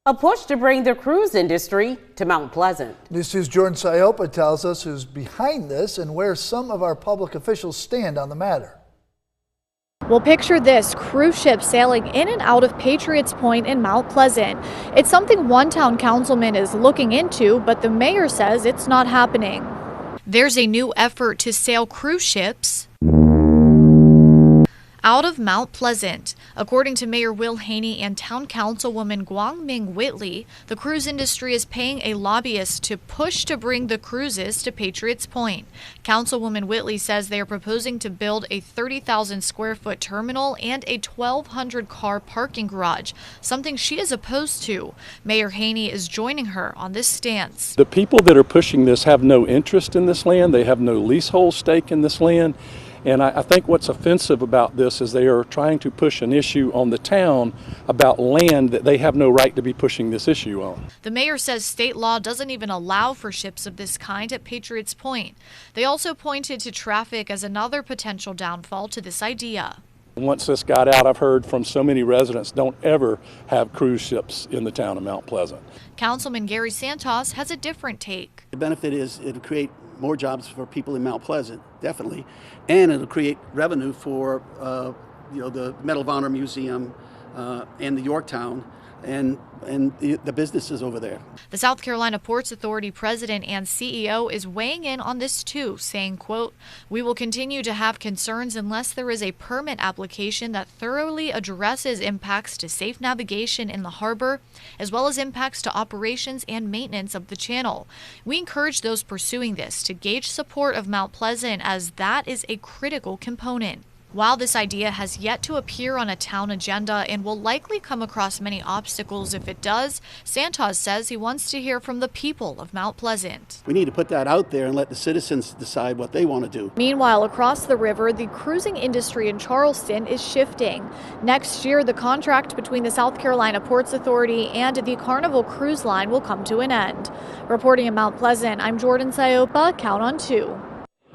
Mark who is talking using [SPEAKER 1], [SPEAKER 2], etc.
[SPEAKER 1] A push to bring the cruise industry to Mount Pleasant.
[SPEAKER 2] News 2's Jordan Siopa tells us who's behind this and where some of our public officials stand on the matter.
[SPEAKER 3] Well, picture this, cruise ship sailing in and out of Patriots Point in Mount Pleasant. It's something one town councilman is looking into, but the mayor says it's not happening. There's a new effort to sail cruise ships out of Mount Pleasant. According to Mayor Will Haney and Town Councilwoman Guangming Whitley, the cruise industry is paying a lobbyist to push to bring the cruises to Patriots Point. Councilwoman Whitley says they are proposing to build a 30,000 square foot terminal and a 1,200 car parking garage, something she is opposed to. Mayor Haney is joining her on this stance.
[SPEAKER 4] The people that are pushing this have no interest in this land. They have no leasehold stake in this land. And I think what's offensive about this is they are trying to push an issue on the town about land that they have no right to be pushing this issue on.
[SPEAKER 3] The mayor says state law doesn't even allow for ships of this kind at Patriots Point. They also pointed to traffic as another potential downfall to this idea.
[SPEAKER 4] Once this got out, I've heard from so many residents, don't ever have cruise ships in the town of Mount Pleasant. Councilman
[SPEAKER 3] Gary Santos has a different take.
[SPEAKER 5] The benefit is it'll create more jobs for people in Mount Pleasant, definitely, and it'll create revenue for the Medal of Honor Museum and the Yorktown and the businesses over there.
[SPEAKER 3] The South Carolina Ports Authority president and CEO is weighing in on this too, saying, quote, "We will continue to have concerns unless there is a permit application that thoroughly addresses impacts to safe navigation in the harbor, as well as impacts to operations and maintenance of the channel. We encourage those pursuing this to gauge support of Mount Pleasant, as that is a critical component." While this idea has yet to appear on a town agenda and will likely come across many obstacles if it does, Santos says he wants to hear from the people of Mount Pleasant.
[SPEAKER 5] We need to put that out there and let the citizens decide what they want to do.
[SPEAKER 3] Meanwhile, across the river, the cruising industry in Charleston is shifting. Next year, the contract between the South Carolina Ports Authority and the Carnival Cruise Line will come to an end. Reporting in Mount Pleasant, I'm Jordan Siopa. Count on 2.